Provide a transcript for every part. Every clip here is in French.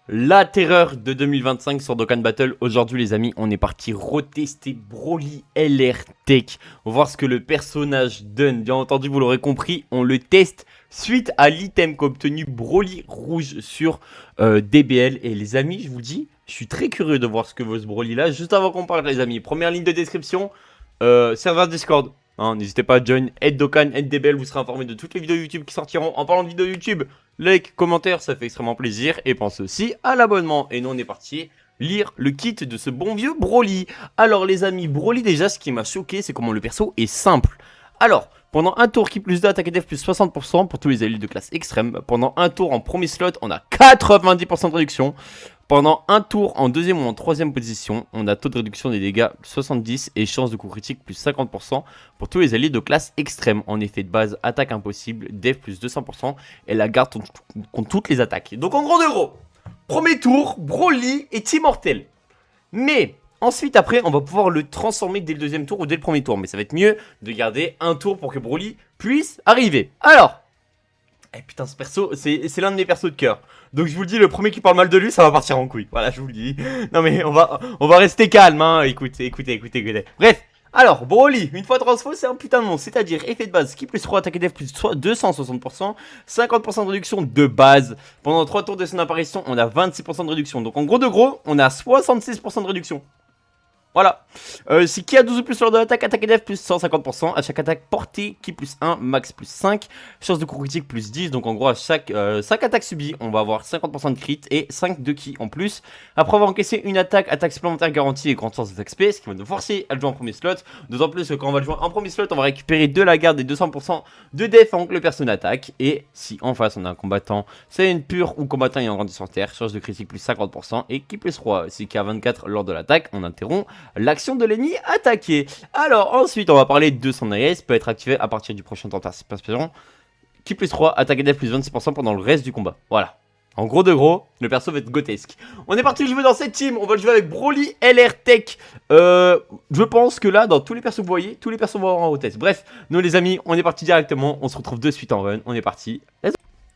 La terreur de 2025 sur Dokkan Battle. Aujourd'hui les amis, on est parti retester Broly LR Tech. On va voir ce que le personnage donne. Bien entendu, vous l'aurez compris, on le teste suite à l'item qu'a obtenu Broly rouge sur DBL. Et les amis, je vous dis, je suis très curieux de voir ce que vaut ce Broly là. Juste avant qu'on parle les amis, première ligne de description, serveur Discord. N'hésitez pas à join, aide Dokkan, aide DBL, vous serez informé de toutes les vidéos YouTube qui sortiront. En parlant de vidéos YouTube, like, commentaire, ça fait extrêmement plaisir. Et pensez aussi à l'abonnement. Et nous on est parti lire le kit de ce bon vieux Broly. Alors les amis, Broly déjà ce qui m'a choqué c'est comment le perso est simple. Alors, pendant un tour qui plus 2, attaque et def plus 60% pour tous les alliés de classe extrême. Pendant un tour en premier slot, on a 90% de réduction. Pendant un tour en deuxième ou en troisième position, on a taux de réduction des dégâts plus 70 et chance de coup critique plus 50% pour tous les alliés de classe extrême. En effet de base, attaque impossible, def plus 200% et la garde contre toutes les attaques. Donc en gros, premier tour, Broly est immortel. Mais ensuite, après, on va pouvoir le transformer dès le deuxième tour ou dès le premier tour. Mais ça va être mieux de garder un tour pour que Broly puisse arriver. Alors, eh putain, ce perso, c'est l'un de mes persos de cœur. Donc je vous le dis, le premier qui parle mal de lui, ça va partir en couille. Voilà, je vous le dis. Non mais on va rester calme, hein. Écoutez. Bref. Alors, Broly, une fois transfo, c'est un putain de monstre. C'est-à-dire, effet de base, ski plus 3, attaque et def plus 260%, 50% de réduction de base. Pendant 3 tours de son apparition, on a 26% de réduction. Donc en gros, on a 66% de réduction. Voilà. Si qui a 12 ou plus lors de l'attaque, attaque et def plus 150%. À chaque attaque portée, qui plus 1, max plus 5. Chance de coup critique plus 10. Donc en gros, à chaque 5 attaques subies, on va avoir 50% de crit et 5 de ki en plus. Après avoir encaissé une attaque supplémentaire garantie et grande chance d'XP, ce qui va nous forcer à le jouer en premier slot. D'autant plus que quand on va le jouer en premier slot, on va récupérer de la garde et 200% de def avant que le perso n'attaque. Et si en face on a un combattant, c'est une pure ou combattant ayant grandi sur terre, chance de critique plus 50% et qui plus 3. Si qui a 24 lors de l'attaque, on interrompt l'action de l'ennemi attaqué. Alors ensuite on va parler de son AS, peut être activé à partir du prochain tentation. Qui plus 3, attaque et def plus 26% pendant le reste du combat. Voilà. En gros le perso va être grotesque. On est parti le jouer dans cette team, on va le jouer avec Broly LR Tech. Je pense que là, dans tous les persos que vous voyez, tous les persos vont avoir un test. Bref, nous les amis, on est parti directement, on se retrouve de suite en run, on est parti.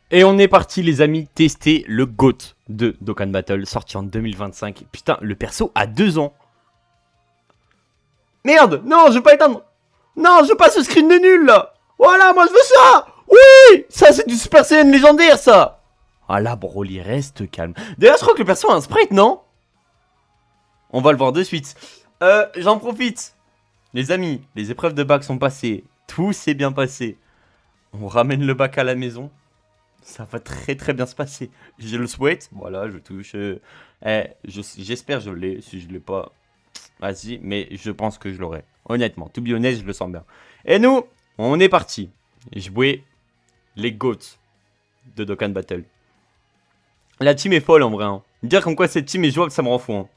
Et on est parti les amis tester le GOAT de Dokkan Battle, sorti en 2025. Putain, le perso a 2 ans. Merde, non, je veux pas éteindre. Non, je veux pas ce screen de nul là. Voilà, moi je veux ça. Oui, ça c'est du Super Saiyan légendaire ça. Ah là, Broly, reste calme. D'ailleurs, je crois que le perso a un sprite, non? On va le voir de suite. J'en profite. Les amis, les épreuves de bac sont passées. Tout s'est bien passé. On ramène le bac à la maison. Ça va très bien se passer. Je le souhaite. Voilà, je touche. J'espère que je l'ai. Si je l'ai pas... Vas-y, mais je pense que je l'aurai. Honnêtement, to be honnête, je le sens bien. Et nous, on est parti. Jouer les GOATs de Dokkan Battle. La team est folle en vrai. Hein. Dire comme quoi cette team est jouable, ça me rend fou. Hein.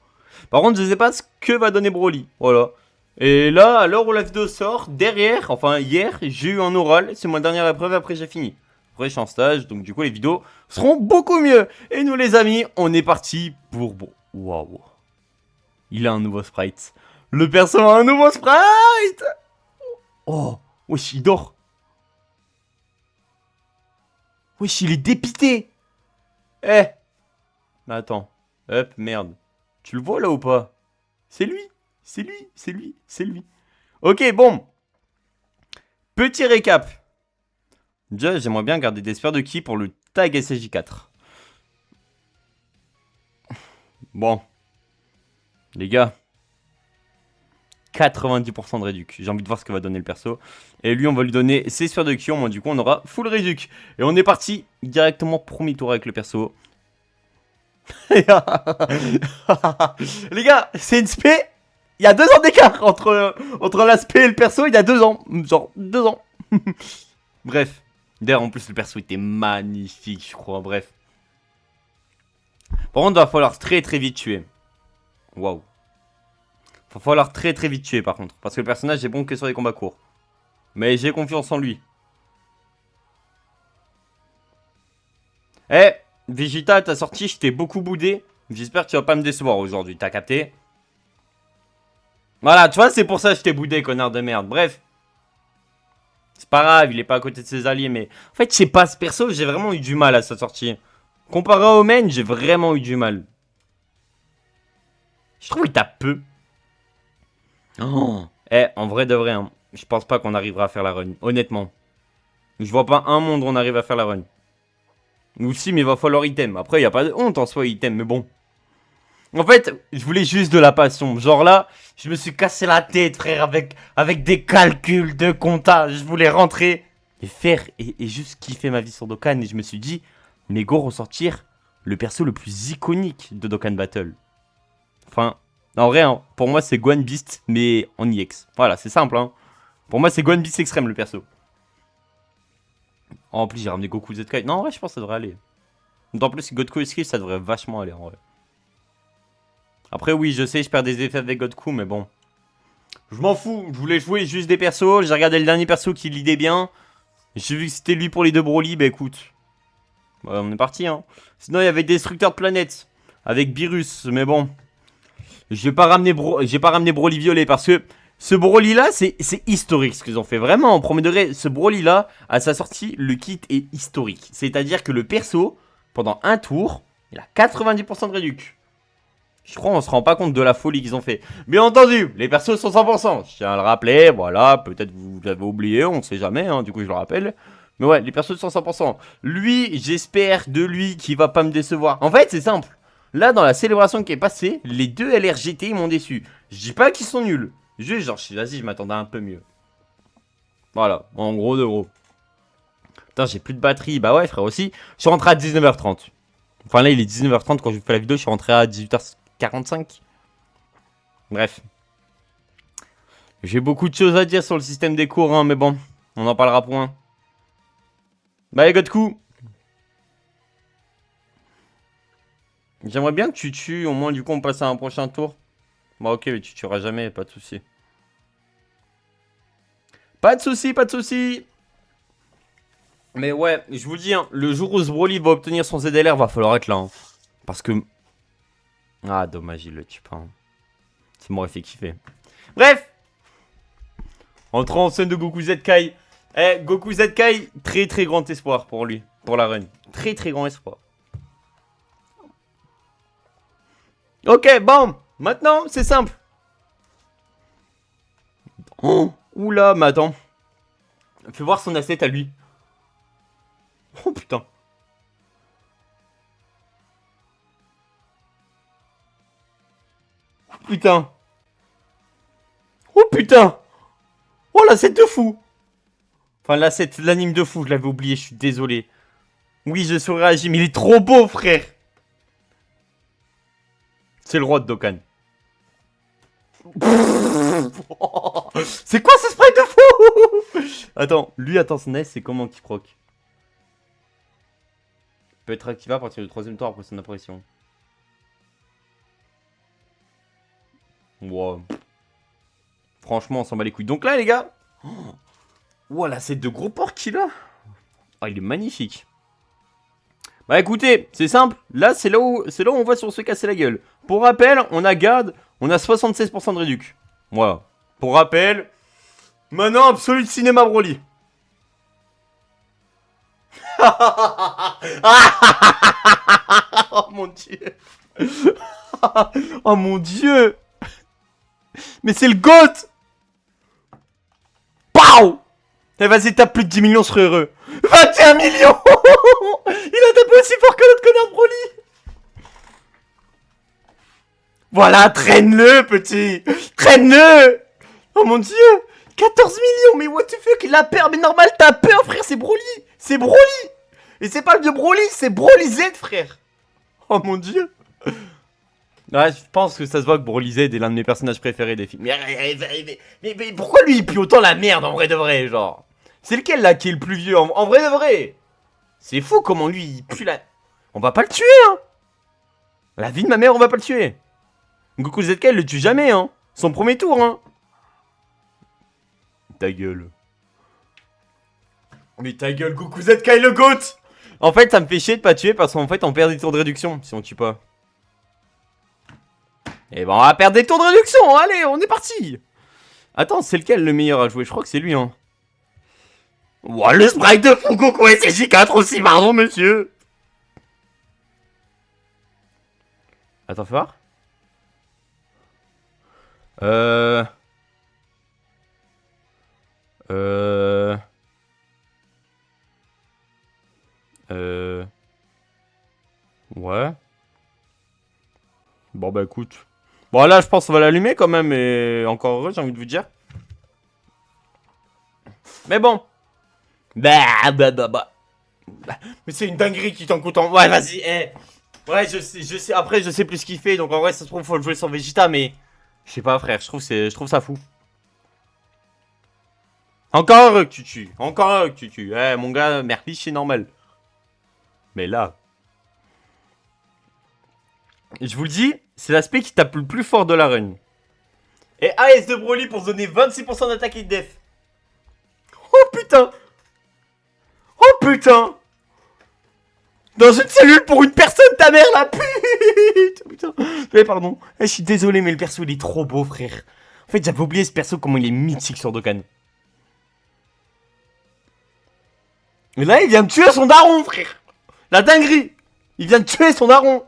Par contre, je sais pas ce que va donner Broly. Voilà. Et là, à l'heure où la vidéo sort, derrière, enfin hier, j'ai eu un oral. C'est ma dernière épreuve, après j'ai fini. Après, je suis en stage, donc du coup, les vidéos seront beaucoup mieux. Et nous, les amis, on est parti pour... Waouh. Il a un nouveau sprite. Le perso a un nouveau sprite. Oh, wesh, il dort. Wesh, il est dépité. Eh. Attends. Hop, merde. Tu le vois là ou pas? C'est lui. C'est lui. Ok, bon. Petit récap. Déjà, j'aimerais bien garder des sphères de ki pour le tag SSJ4. Bon. Les gars, 90% de réduc. J'ai envie de voir ce que va donner le perso. Et lui, on va lui donner ses sphères de ki. Moi, du coup, on aura full réduc. Et on est parti directement premier tour avec le perso. Les gars, c'est une spé. Il y a 2 ans d'écart entre l'aspect et le perso. Il y a 2 ans. Genre 2 ans. Bref. D'ailleurs, en plus, le perso était magnifique, je crois. Bref. Par contre, il va falloir très vite tuer. Waouh. Va falloir très vite tuer par contre. Parce que le personnage est bon que sur les combats courts. Mais j'ai confiance en lui. Eh, Vegeta, t'as sorti, je t'ai beaucoup boudé. J'espère que tu vas pas me décevoir aujourd'hui. T'as capté? Voilà, tu vois, c'est pour ça que je t'ai boudé, connard de merde. Bref. C'est pas grave, il est pas à côté de ses alliés, mais... En fait, je sais pas, ce perso, j'ai vraiment eu du mal à sa sortie. Comparé au main, j'ai vraiment eu du mal. Je trouve qu'il tape peu. Oh. En vrai de vrai, hein, je pense pas qu'on arrivera à faire la run. Honnêtement. Je vois pas un monde où on arrive à faire la run. Ou si, mais il va falloir item. Après, il n'y a pas de honte en soi, item, mais bon. En fait, je voulais juste de la passion. Genre là, je me suis cassé la tête, frère, avec des calculs de compta. Je voulais rentrer et faire et juste kiffer ma vie sur Dokkan. Et je me suis dit, mais go, ressortir le perso le plus iconique de Dokkan Battle. Enfin, en vrai, hein, pour moi, c'est Gohan Beast, mais en EX. Voilà, c'est simple. Hein. Pour moi, c'est Gohan Beast extrême, le perso. En plus, j'ai ramené Goku ZK. Non, en vrai, je pense que ça devrait aller. En plus, Goku Escape, ça devrait vachement aller, en vrai. Après, oui, je sais, je perds des effets avec Goku, mais bon. Je m'en fous. Je voulais jouer juste des persos. J'ai regardé le dernier perso qui lidait bien. J'ai vu que c'était lui pour les 2 Broly. Bah écoute. Ouais, on est parti, hein. Sinon, il y avait Destructeur de planète. Avec Beerus, mais bon. J'ai pas ramené Broly violet parce que ce Broly là, c'est historique ce qu'ils ont fait. Vraiment, en premier degré, ce Broly là, à sa sortie, le kit est historique. C'est-à-dire que le perso, pendant un tour, il a 90% de réduc. Je crois qu'on se rend pas compte de la folie qu'ils ont fait. Bien entendu, les persos sont 100%. Je tiens à le rappeler, voilà, peut-être vous l'avez oublié, on sait jamais, hein, du coup je le rappelle. Mais ouais, les persos sont 100%. Lui, j'espère de lui qu'il va pas me décevoir. En fait, c'est simple. Là, dans la célébration qui est passée, les 2 LRGT m'ont déçu. Je dis pas qu'ils sont nuls. Juste, genre, vas-y, je m'attendais un peu mieux. Voilà, en gros de gros. Putain, j'ai plus de batterie. Bah ouais, frère, aussi. Je suis rentré à 19h30. Enfin, là, il est 19h30 quand je fais la vidéo. Je suis rentré à 18h45. Bref. J'ai beaucoup de choses à dire sur le système des cours, hein, mais bon. On en parlera point. Bah, les Goku. J'aimerais bien que tu tues, au moins du coup on passe à un prochain tour. Bah ok, mais tu tueras jamais, pas de soucis. Pas de soucis, pas de soucis. Mais ouais, je vous dis, hein, le jour où ce Broly va obtenir son ZLR, va falloir être là. Hein. Parce que... Ah, dommage, il le tue pas. Hein. Ça m'aurait fait kiffer. Bref. Entrant en scène de Goku Zetkai. Goku Zetkai, très très grand espoir pour lui, pour la run. Très très grand espoir. Ok, bon. Maintenant, c'est simple. Oh, oula, mais attends. Fais voir son asset à lui. Oh putain. Putain. Oh putain. Oh l'asset de fou. Enfin l'asset, l'anime de fou, je l'avais oublié, je suis désolé. Oui, je surréagis, mais il est trop beau, frère. C'est le roi de Dokkan. C'est quoi ce sprite de fou? Attends, lui, attends, SNES, c'est comment qu'il proc? Peut être activé à partir du 3ème tour après son apparition. Wow. Franchement, on s'en bat les couilles. Donc là, les gars. Voilà, c'est de gros porcs qu'il a. Oh, il est magnifique. Bah écoutez, c'est simple. Là, c'est là où on voit si on se fait casser la gueule. Pour rappel, on a garde, on a 76% de réduc. Voilà. Pour rappel, maintenant, Absolute Cinéma Broly. Oh mon dieu. Oh mon dieu. Mais c'est le GOAT. Pow. Eh vas-y, tape plus de 10 millions, je serais heureux. 21 millions. Il a tapé aussi fort que notre connard de Broly. Voilà, traîne-le, petit. Traîne-le. Oh mon dieu. 14 millions, mais what the fuck. Il a peur, mais normal, t'as peur, frère, c'est Broly. C'est Broly. Et c'est pas le vieux Broly, c'est Broly Z, frère. Oh mon dieu. Ouais, je pense que ça se voit que Broly Z est l'un de mes personnages préférés des films. Mais pourquoi lui il pue autant la merde en vrai de vrai, genre? C'est lequel là qui est le plus vieux en vrai de vrai? C'est fou comment lui il pue la... On va pas le tuer, hein. La vie de ma mère, on va pas le tuer. Goku ZK il le tue jamais, hein. Son premier tour, hein. Ta gueule. Mais ta gueule, Goku ZK le GOAT. En fait, ça me fait chier de pas tuer parce qu'en fait, on perd des tours de réduction si on tue pas. Et ben, on va perdre des tours de réduction. Allez, on est parti. Attends, c'est lequel le meilleur à jouer? Je crois que c'est lui, hein. Ouah, le sprite de Fugoku SSJ4 aussi, pardon, monsieur. Attends, fais voir. Euh... Euh... Ouais. Bon bah écoute. Bon là je pense qu'on va l'allumer quand même et encore heureux j'ai envie de vous dire. Mais bon. Bah. Mais c'est une dinguerie qui t'en coûte en... Ouais vas-y, Ouais je sais, après je sais plus ce qu'il fait donc en vrai ça se trouve faut le jouer sans Vegeta mais... Je sais pas frère, je trouve ça fou. Encore heureux que tu tues, encore heureux que tu tues. Mon gars, Merlich c'est normal. Mais là... Je vous le dis, c'est l'aspect qui tape le plus fort de la run. Et AS de Broly pour se donner 26% d'attaque et de def. Oh putain. Oh putain. Dans une cellule pour une personne, ta mère là. Putain. Mais pardon. Je suis désolé, mais le perso il est trop beau, frère. En fait, j'avais oublié ce perso, comment il est mythique sur Dokkan. Et là, il vient de tuer son daron, frère. La dinguerie. Il vient de tuer son daron.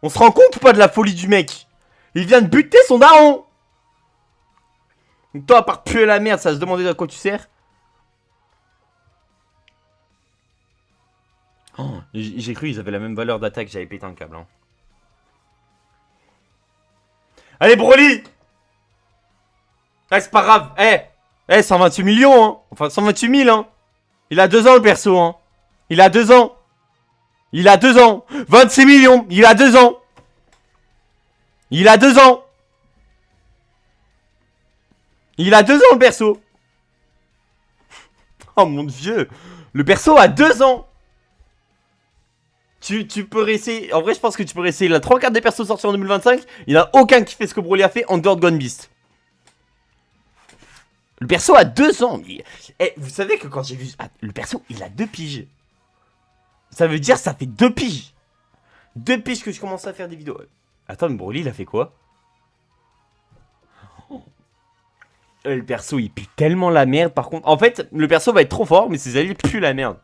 On se rend compte ou pas de la folie du mec? Il vient de buter son daron. Donc toi, à part puer la merde, ça se demandait à quoi tu sers. Oh, j'ai cru qu'ils avaient la même valeur d'attaque, j'avais pété un câble. Hein. Allez, Broly. Ah, c'est pas grave. 128 millions, hein. Enfin, 128 000, hein. Il a 2 ans, le perso, hein. Il a 2 ans. Il a 2 ans. 26 millions. Il a 2 ans. Il a 2 ans. Il a 2 ans, le perso. Oh, mon dieu. Le perso a 2 ans. Tu peux réessayer. En vrai, je pense que tu peux réessayer la 3/4 des persos sortis en 2025. Il n'y en a aucun qui fait ce que Broly a fait en dehors de Gone Beast. Le perso a 2 ans. Vous savez que quand j'ai vu. Le perso, il a 2 piges. Ça veut dire ça fait 2 piges. 2 piges que je commence à faire des vidéos. Attends, mais Broly, il a fait quoi? Le perso, il pue tellement la merde. Par contre, en fait, le perso va être trop fort, mais ses alliés puent la merde.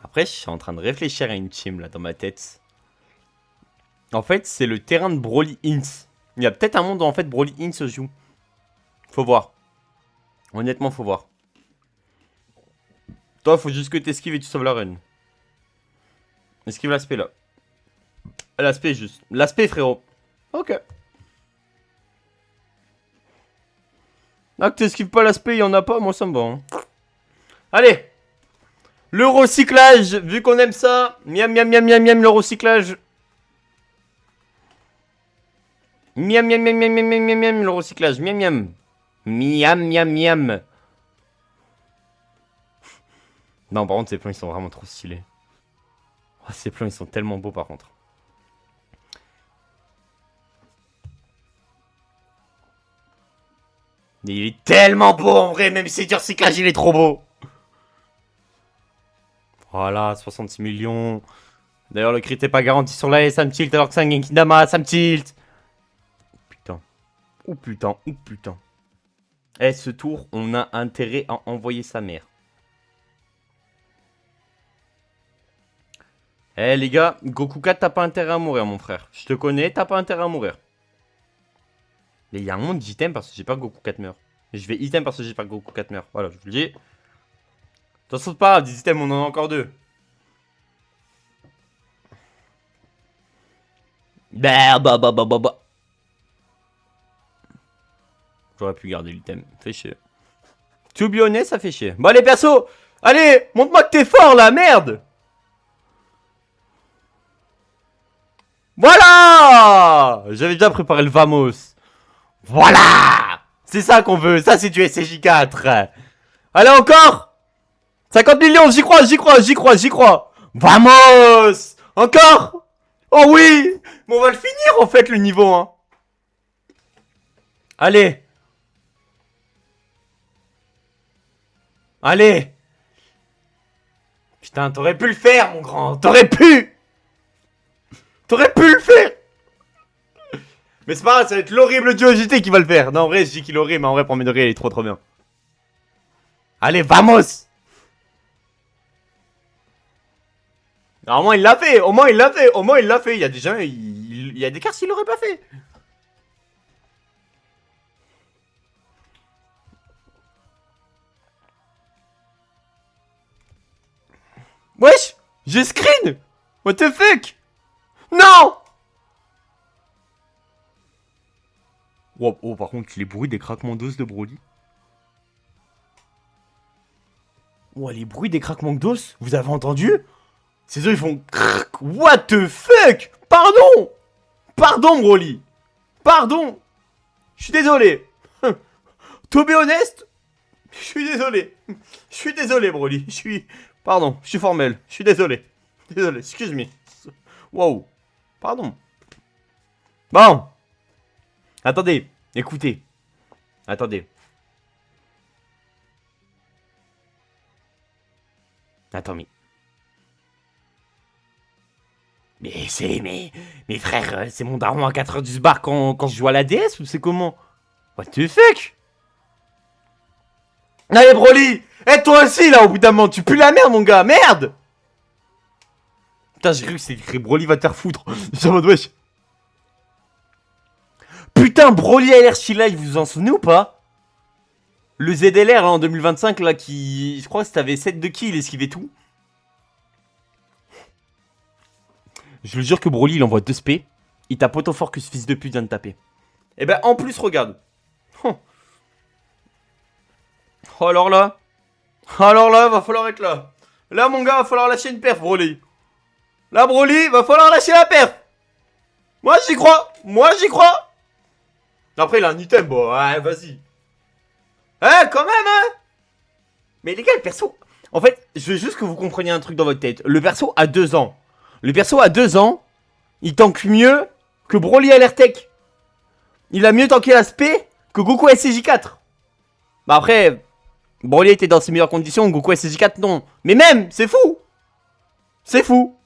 Après, je suis en train de réfléchir à une team là dans ma tête. En fait, c'est le terrain de Broly Inns. Il y a peut-être un monde où en fait Broly Inns se joue. Faut voir. Honnêtement, faut voir. Toi, faut juste que t'esquives et tu sauves la run. Esquive l'aspect là. L'aspect juste. L'aspect, frérot. Ok. Ah, que t'esquives pas l'aspect, il y en a pas, moi ça me va. Hein. Allez. Le recyclage, vu qu'on aime ça. Miam, miam, miam, miam, miam, le recyclage. Miam, miam, miam, miam, miam, miam, miam, miam, le recyclage. Miam, miam. Miam, miam, miam. Non, par contre, ces plans, ils sont vraiment trop stylés. Oh, ces plans, ils sont tellement beaux, par contre. Il est tellement beau, en vrai. Même si c'est du recyclage, il est trop beau. Voilà, 66 millions. D'ailleurs, le crit est pas garanti sur la S, ça me tilt alors que c'est un Genki Dama, ça me tilt. Putain. Oh putain, oh putain. Ce tour, on a intérêt à envoyer sa mère. Les gars, Goku 4, t'as pas intérêt à mourir, mon frère. Je te connais, t'as pas intérêt à mourir. Mais il y a un monde d'item parce que j'ai pas Goku 4 meurt. Je vais item parce que j'ai pas Goku 4 meurt. Voilà, je vous le dis. T'en saute pas, des items, on en a encore 2. Bah. J'aurais pu garder l'item. Fait chier. To be honest, ça fait chier. Bon, allez, perso. Allez, montre-moi que t'es fort, là, merde. Voilà. J'avais déjà préparé le Vamos. Voilà. C'est ça qu'on veut. Ça, c'est du SCJ4. Allez, encore. 50 millions, j'y crois. Vamos. Encore. Oh oui. Mais on va le finir, en fait, le niveau, hein. Allez. Allez. Putain, t'aurais pu le faire, mon grand. T'aurais pu le faire. Mais c'est pas grave, ça va être l'horrible duo JT qui va le faire. Non, en vrai, je dis qu'il est horrible, mais en vrai, premier degré, il est trop bien. Allez, vamos. Alors, au moins il l'a fait, au moins il l'a fait, au moins il l'a fait. Il y a des gens, il y a des cartes s'il l'aurait pas fait. Wesh, j'ai screen. What the fuck? Non. Oh, oh, par contre, les bruits des craquements d'os de Broly. Oh, les bruits des craquements d'os, vous avez entendu? Ces os, ils font... What the fuck? Pardon. Pardon, Broly. Pardon. Je suis désolé. To be honest, je suis désolé. Je suis désolé, Broly. Je suis... Pardon, je suis formel. Je suis désolé. Désolé, excuse me. Wow. Pardon. Bon. Attendez, écoutez. Attendez. Attends, mais... Mais c'est... Mais frère, c'est mon daron à 4h du bar quand je joue à la DS ou c'est comment? What the fuck? Allez, Broly! Eh, toi aussi, là, au bout d'un moment, tu pues la merde, mon gars! Merde! Putain, j'ai cru que c'était écrit Broly va te faire foutre. J'ai en mode wesh. Putain, Broly LR Chila, vous vous en souvenez ou pas? Le ZLR là, en 2025, là, qui... Je crois que t'avais 7 de kills, il esquivait tout. Je le jure que Broly, il envoie 2 spé. Il tape autant fort que ce fils de pute vient de taper. Et ben, en plus, regarde. Oh, alors là, va falloir être là. Là, mon gars, va falloir lâcher une perf, Broly. Là, Broly, va falloir lâcher la perf. Moi, j'y crois. Moi, j'y crois. Après, il a un item, bon, ouais, vas-y. Eh, quand même, hein. Mais les gars, le perso... En fait, je veux juste que vous compreniez un truc dans votre tête. Le perso a 2 ans. Le perso a 2 ans, il tank mieux que Broly LR Tech. Il a mieux tanké l'aspect que Goku SCJ4. Bah après... Broly était dans ses meilleures conditions, Goku SCJ4 non. Mais même, c'est fou. C'est fou.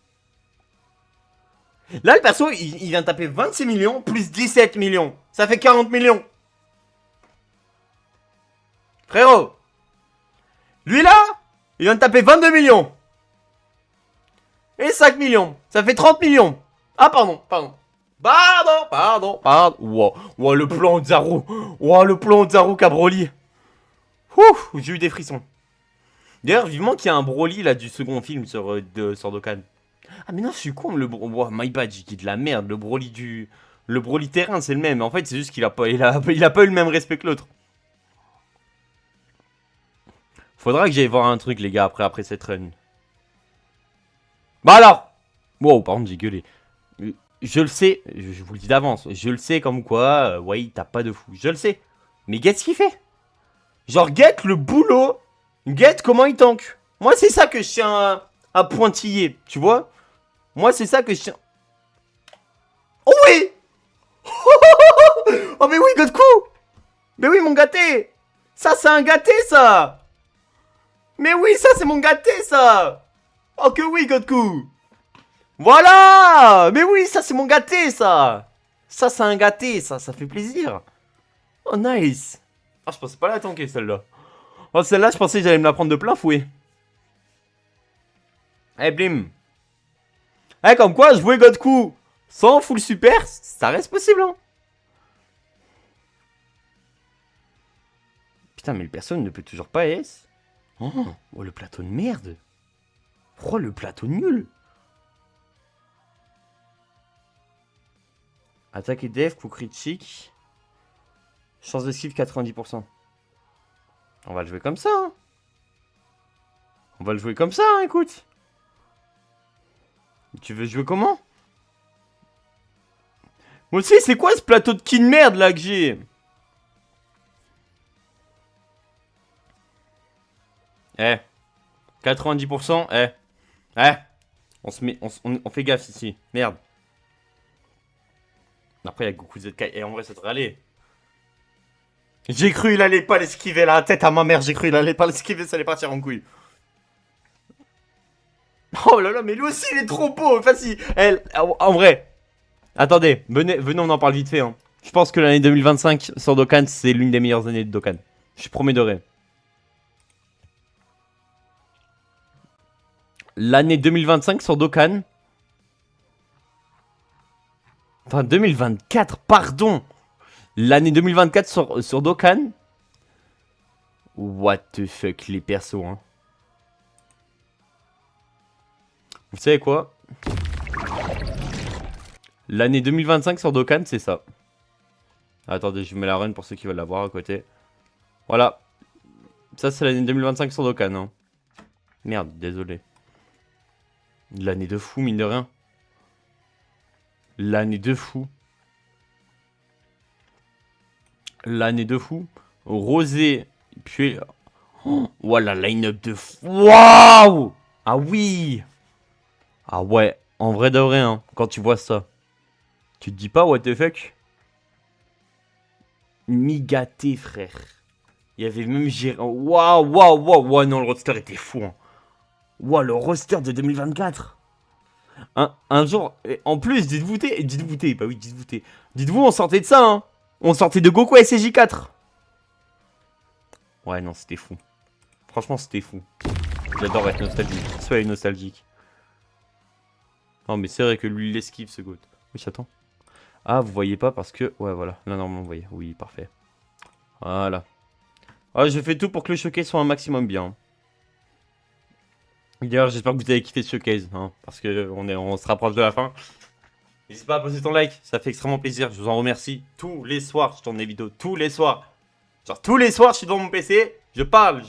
Là, le perso, il vient de taper 26 millions plus 17 millions. Ça fait 40 millions. Frérot. Lui là, il vient de taper 22 millions. Et 5 millions. Ça fait 30 millions. Ah, pardon. Pardon. Wow, le plan de Zaru. Wow, le plan de Zaru qu'a Broly. Ouh, j'ai eu des frissons. D'ailleurs, vivement qu'il y a un Broly là du second film sur Dokkan. Ah mais non, je suis con, oh, my bad, j'ai dit de la merde, le Broly terrain, c'est le même. En fait, c'est juste qu'il a pas eu le même respect que l'autre. Faudra que j'aille voir un truc, les gars, après cette run. Bah alors. Wow, par contre, j'ai gueulé. Je le sais, je vous le dis d'avance, je le sais comme quoi, ouais, il tape pas de fou, je le sais. Mais guette ce qu'il fait. Genre, guette le boulot, guette comment il tank. Moi, c'est ça que je tiens à pointiller, tu vois. Moi, c'est ça que je tiens... Oh oui. Oh mais oui, Godku. Mais oui, mon gâté. Ça, c'est un gâté, ça. Mais oui, ça, c'est mon gâté, ça. Oh que oui, Godku. Voilà. Mais oui, ça, c'est mon gâté, ça. Ça, c'est un gâté, ça fait plaisir. Oh, nice. Ah, je pensais pas la tanker, celle-là. Oh, celle-là, je pensais que j'allais me la prendre de plein fouet. Eh, blim. Eh, comme quoi, jouer Godku sans full super, ça reste possible, hein. Putain, mais le perso ne peut toujours pas S. Oh, le plateau de merde. Oh, le plateau nul. Attaque et def, coup critique. Chance d'esquive 90%. On va le jouer comme ça, hein. On va le jouer comme ça, hein, écoute. Tu veux jouer comment? Moi aussi, c'est quoi ce plateau de kin merde là que j'ai? Eh. 90%, on fait gaffe ici. Merde. Après, il y a Goku ZK. Et en vrai, ça devrait aller. J'ai cru il allait pas l'esquiver la tête à ma mère. J'ai cru il allait pas l'esquiver, ça allait partir en couille. Oh là là, mais lui aussi, il est trop beau. Facile. En vrai. Attendez, venez, on en parle vite fait. Hein. Je pense que l'année 2025 sur Dokkan, c'est l'une des meilleures années de Dokkan. Je promets de vrai. L'année 2025 sur Dokkan. Enfin, 2024, pardon. L'année 2024 sur Dokkan. What the fuck, les persos, hein. Vous savez quoi? L'année 2025 sur Dokkan, c'est ça. Attendez, je vous mets la run pour ceux qui veulent la voir à côté. Voilà. Ça, c'est l'année 2025 sur Dokkan, hein. Merde, désolé. L'année de fou, mine de rien. L'année de fou. L'année de fou. Rosé. Puis... Oh, voilà, line-up de fou. Waouh! Ah oui! Ah ouais, en vrai de vrai, hein, quand tu vois ça. Tu te dis pas, what the fuck? Migaté, frère. Il y avait même Gérard. Waouh, waouh, waouh, waouh, non, le roster était fou, hein. Waouh, le roster de 2024. Un jour, en plus, dites-vous, bah oui, dites-vous, on sortait de ça, hein. On sortait de Goku SJ4. Ouais, non, c'était fou. Franchement, c'était fou. J'adore être nostalgique. Soyez nostalgique. Non, mais c'est vrai que lui, il esquive ce goat. Oui, j'attends. Ah, vous voyez pas parce que... Ouais, voilà. Là, normalement, vous voyez. Oui, parfait. Voilà. Ah, je fais tout pour que le showcase soit un maximum bien. D'ailleurs, j'espère que vous avez kiffé ce showcase, hein, parce que on se rapproche de la fin. N'hésite pas à poser ton like, ça fait extrêmement plaisir, je vous en remercie. Tous les soirs, je tourne des vidéos, tous les soirs. Genre, tous les soirs, je suis devant mon PC, je parle,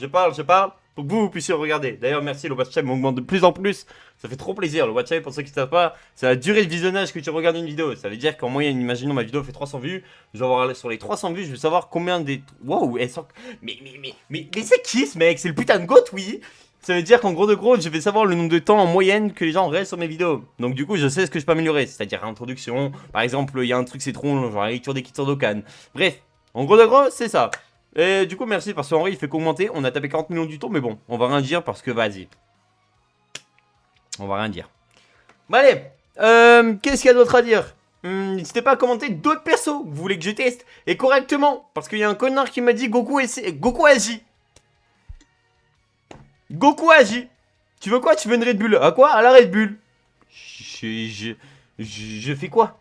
pour que vous puissiez regarder. D'ailleurs, merci, le watch time augmente de plus en plus. Ça fait trop plaisir. Le watch time, pour ceux qui ne savent pas, c'est la durée de visionnage que tu regardes une vidéo. Ça veut dire qu'en moyenne, imaginons ma vidéo fait 300 vues. Je vais avoir sur les 300 vues, je veux savoir combien des... Waouh, elles sont... Mais c'est qui ce mec? C'est le putain de goat, oui. Ça veut dire qu'en gros de gros, je vais savoir le nombre de temps en moyenne que les gens restent sur mes vidéos. Donc du coup, je sais ce que je peux améliorer. C'est-à-dire l'introduction. Par exemple, il y a un truc c'est trop, genre la lecture des kits sur Dokkan. Bref, en gros de gros, c'est ça. Et du coup, merci parce qu'en vrai, il fait qu'augmenter. On a tapé 40 millions du tour, mais bon, on va rien dire parce que vas-y. On va rien dire. Bon, allez, qu'est-ce qu'il y a d'autre à dire? N'hésitez pas à commenter d'autres persos que vous voulez que je teste et correctement. Parce qu'il y a un connard qui m'a dit Goku agit. Goku agit. Tu veux quoi? Tu veux une Red Bull? À quoi? À la Red Bull. Je fais quoi?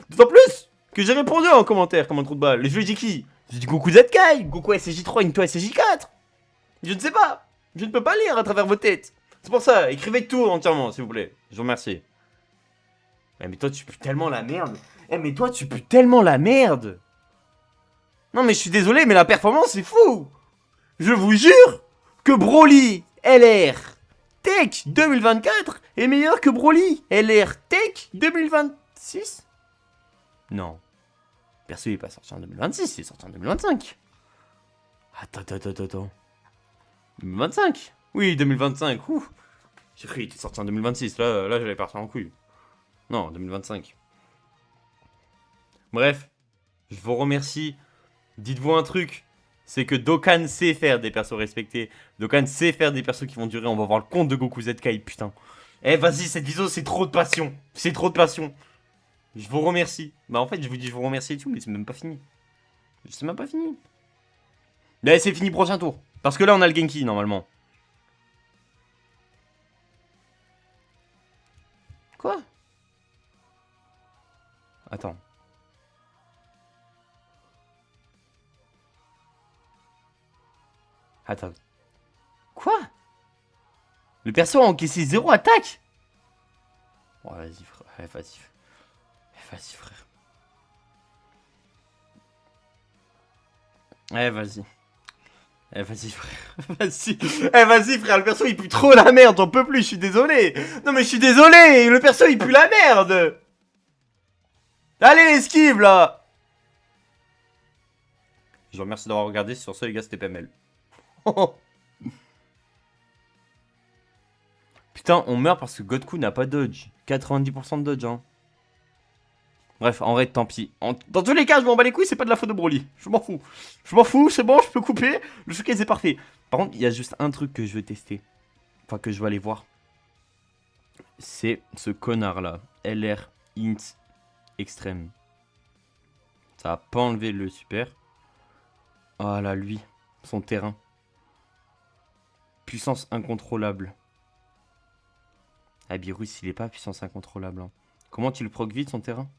D'autant plus que j'ai répondu en commentaire comme un trou de balle. Je lui ai dit qui? J'ai dit Goku ZK, Goku SJ3, Into SJ4. Je ne sais pas. Je ne peux pas lire à travers vos têtes. C'est pour ça, écrivez tout entièrement, s'il vous plaît. Je vous remercie. Mais toi, tu pues tellement la merde. Mais toi, tu pues tellement la merde. Non, mais je suis désolé, mais la performance, c'est fou. Je vous jure que Broly LR Tech 2024 est meilleur que Broly LR Tech 2026. Non. Perso, il est pas sorti en 2026, il est sorti en 2025. Attends. 2025? Oui, 2025. Ouh. J'ai cru qu'il était sorti en 2026. Là j'allais partir en couille. Non, 2025. Bref, je vous remercie. Dites-vous un truc. C'est que Dokkan sait faire des persos respectés. Dokkan sait faire des persos qui vont durer. On va voir le compte de Goku ZK, putain. Eh, vas-y, cette vidéo, c'est trop de passion. C'est trop de passion. Je vous remercie. Bah, en fait, je vous dis je vous remercie et tout, mais c'est même pas fini. C'est même pas fini. Là, c'est fini prochain tour. Parce que là, on a le Genki, normalement. Quoi? Attends. Attends. Quoi? Le perso a encaissé 0 attaque? Oh, vas-y, frère. Vas-y, frère. Vas-y. Vas-y, frère. Vas-y, frère. Le perso, il pue trop la merde. J'en peux plus. Je suis désolé. Non, mais je suis désolé. Le perso, il pue la merde. Allez, esquive, là. Je vous remercie d'avoir regardé. Sur ce, les gars, c'était PML. Putain, on meurt parce que Godku n'a pas dodge. 90% de dodge, hein. Bref, en vrai, tant pis. Dans tous les cas, je m'en bats les couilles, c'est pas de la faute de Broly. Je m'en fous. C'est bon, je peux couper. Le showcase est parfait. Par contre, il y a juste un truc que je veux tester. Enfin, que je vais aller voir. C'est ce connard-là. LR Int Extrême. Ça a pas enlevé le super. Ah là, lui. Son terrain. Puissance incontrôlable. Abirus, il est pas à puissance incontrôlable. Hein. Comment tu le proc vite son terrain?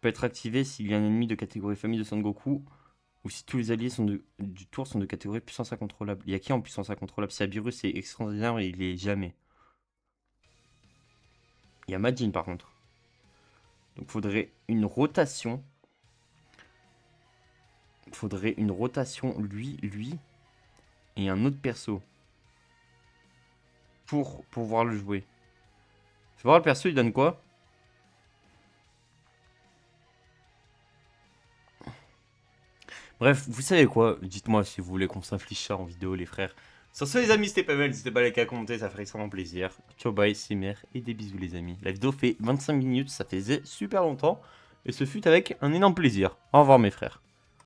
Peut être activé s'il y a un ennemi de catégorie famille de Son Goku ou si tous les alliés du tour sont de catégorie puissance incontrôlable. Il y a qui en puissance incontrôlable? Si Abirus est extraordinaire, il est jamais. Il y a Majin par contre. Donc faudrait une rotation. Faudrait une rotation lui et un autre perso. Pour pouvoir le jouer. Fais voir le perso, il donne quoi? Bref, vous savez quoi? Dites-moi si vous voulez qu'on s'inflige ça en vidéo, les frères. Sur ce, les amis, c'était pas mal. N'hésitez pas à liker, à commenter, ça ferait extrêmement plaisir. Ciao, bye, c'est mère et des bisous, les amis. La vidéo fait 25 minutes, ça faisait super longtemps. Et ce fut avec un énorme plaisir. Au revoir, mes frères.